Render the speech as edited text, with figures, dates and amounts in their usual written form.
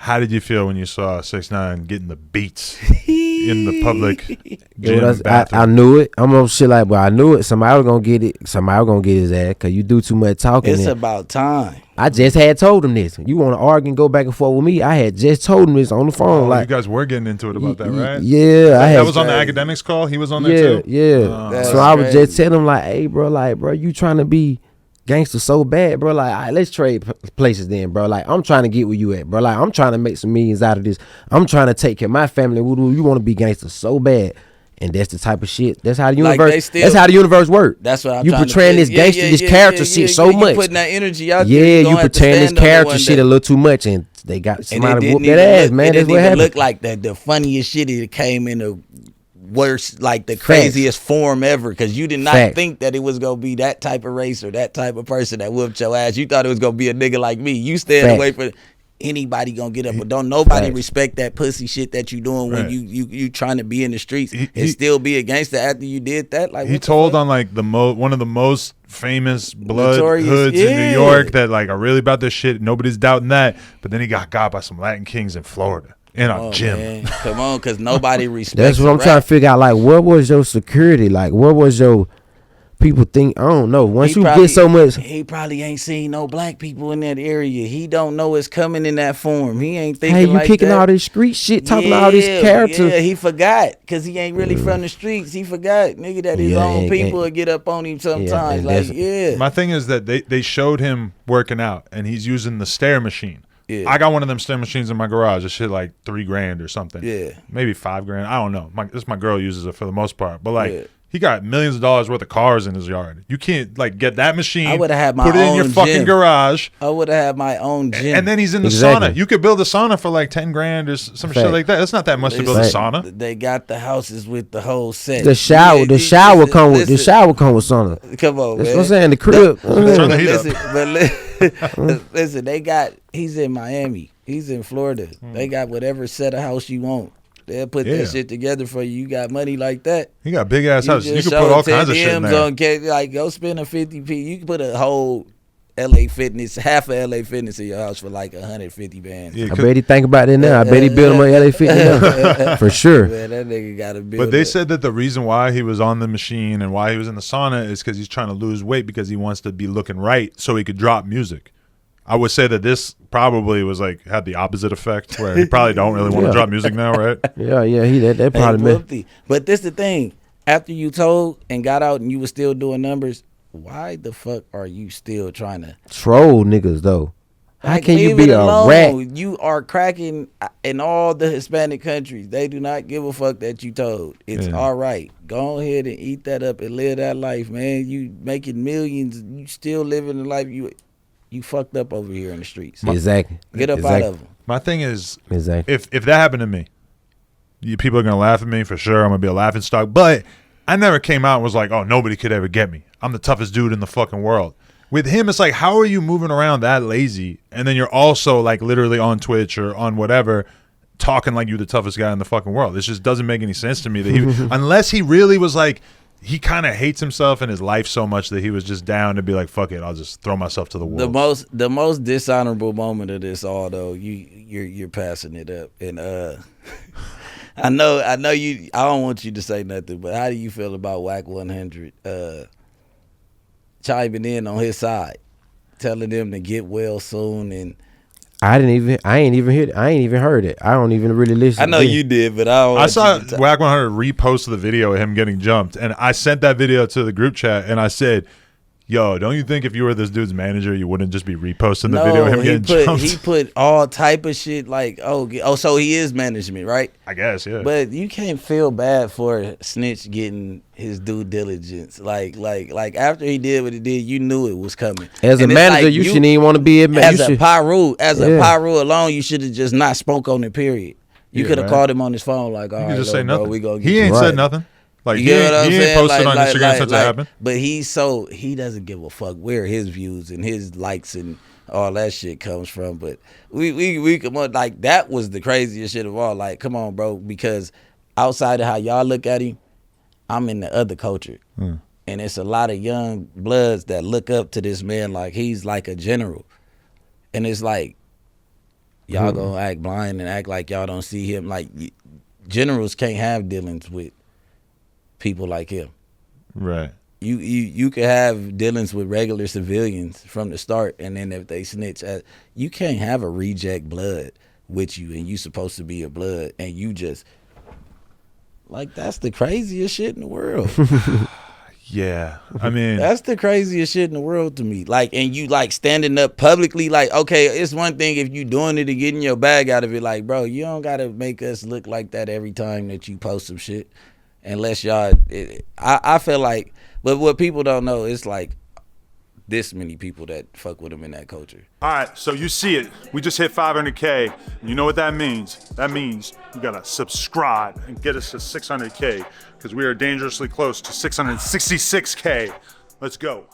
How did you feel when you saw 6ix9ine getting the beats in the public gym bathroom? I knew it. I'm on shit like, but I knew it. Somebody was gonna get it. Somebody was gonna get his ass because you do too much talking. It's about time. I just had told him this. You want to argue and go back and forth with me? I had just told him this on the phone. Like, you guys were getting into it about that, right? Yeah, that was on the academics call. He was on there too. Yeah. So I was just telling him like, hey, bro, you trying to be gangster so bad, bro. Like, all right, let's trade places then, bro. Like, I'm trying to get where you at, bro. Like, I'm trying to make some millions out of this. I'm trying to take care of my family. You want to be gangster so bad. And that's the type of shit. That's how the universe. That's how the universe works. That's what I'm you portraying this gangster, this character shit so much. You putting that energy out there. Yeah, you portraying this character shit a little too much, and they got somebody whoop that ass, man. It didn't even look like that. The funniest shit. It came in the worst, like the craziest form ever. Because you did not think that it was gonna be that type of race or that type of person that whooped your ass. You thought it was gonna be a nigga like me. You staying away from. Anybody gonna get up, but don't nobody respect that pussy shit that you doing when you trying to be in the streets and still be a gangster after you did that. Like he told on like one of the most famous blood hoods in New York that like are really about this shit. Nobody's doubting that, but then he got by some Latin kings in Florida in a gym. Man. Come on, because nobody respects. That's what I'm trying to figure out. Like, what was your security? Like, what was your people think? I don't know. Once you get so much, he probably ain't seen no black people in that area. He don't know it's coming in that form. He ain't thinking you kicking all this street shit, talking all this character. Yeah, he forgot because he ain't really from the streets. He forgot, nigga, that his own people will get up on him sometimes. My thing is that they showed him working out and he's using the stair machine. Yeah. I got one of them stair machines in my garage. This shit like $3,000 or something. Yeah, maybe $5,000. I don't know. My girl uses it for the most part, but like. Yeah. He got millions of dollars worth of cars in his yard. You can't like get that machine. I would have had my put it in your fucking garage. I would have had my own gym. And then he's in the sauna. You could build a sauna for like $10,000 or some shit like that. That's not that much to build a sauna. They got the houses with the whole set. The shower come with sauna. Come on, that's man. what I'm saying. The crib. Turn the heat up. Listen, he's in Miami. He's in Florida. They got whatever set of house you want. They'll put that shit together for you. You got money like that. You got big ass houses. You can put all kinds of shit in there. Like go spend a 50p. You can put a whole LA Fitness, half of LA Fitness in your house for like 150 bands. Yeah, I bet he think about it now. I bet he build him on LA Fitness for sure. Man, that nigga got to build. But they said that the reason why he was on the machine and why he was in the sauna is because he's trying to lose weight because he wants to be looking right so he could drop music. I would say that this probably was like had the opposite effect where he probably don't really want to drop music now, right? Yeah, he that probably meant. But this the thing. After you told and got out and you were still doing numbers, why the fuck are you still trying to troll niggas though? How can you be a rat? You are cracking in all the Hispanic countries. They do not give a fuck that you told. It's all right. Go ahead and eat that up and live that life, man. You making millions. You still living the life you fucked up over here in the streets. Exactly. Get up out of them. My thing is, if that happened to me, people are going to laugh at me for sure. I'm going to be a laughing stock. But I never came out and was like, oh, nobody could ever get me. I'm the toughest dude in the fucking world. With him, it's like, how are you moving around that lazy? And then you're also like literally on Twitch or on whatever talking like you're the toughest guy in the fucking world. This just doesn't make any sense to me that he, unless he really was like, he kind of hates himself and his life so much that he was just down to be like, fuck it, I'll just throw myself to the world. The most dishonorable moment of this all though, you're passing it up. And I know you, I don't want you to say nothing, but how do you feel about Wack 100 chiming in on his side, telling them to get well soon? And I ain't even heard it. I don't even really listen. I know you did, but I saw Wack 100 repost the video of him getting jumped, and I sent that video to the group chat, and I said, yo, don't you think if you were this dude's manager, you wouldn't just be reposting the video of him getting jumped? He put all type of shit like, so he is management, right? I guess, yeah. But you can't feel bad for Snitch getting his due diligence. Like after he did what he did, you knew it was coming. As a manager, you shouldn't even want to be a manager. As a Pyru alone, you should have just not spoke on it, period. You could have called him on his phone like, all right, just say nothing. Bro, we gonna get he ain't said nothing. Like you know he ain't posted on Instagram since it happened. But he doesn't give a fuck where his views and his likes and all that shit comes from. But we come on, like that was the craziest shit of all. Like, come on, bro, because outside of how y'all look at him, I'm in the other culture. And it's a lot of young bloods that look up to this man like he's like a general. And it's like, Y'all gonna act blind and act like y'all don't see him. Like, generals can't have dealings with people like him. Right. You could have dealings with regular civilians from the start, and then if they snitch, you can't have a reject blood with you, and you supposed to be a blood, and you just like, that's the craziest shit in the world. Yeah, I mean, that's the craziest shit in the world to me. Like, and you like standing up publicly, like, okay, it's one thing if you doing it and getting your bag out of it, like, bro, you don't gotta make us look like that every time that you post some shit, unless y'all. I feel like, but what people don't know, it's like this many people that fuck with him in that culture. All right, so you see it. We just hit 500K. You know what that means? That means you gotta subscribe and get us to 600K, because we are dangerously close to 666K. Let's go.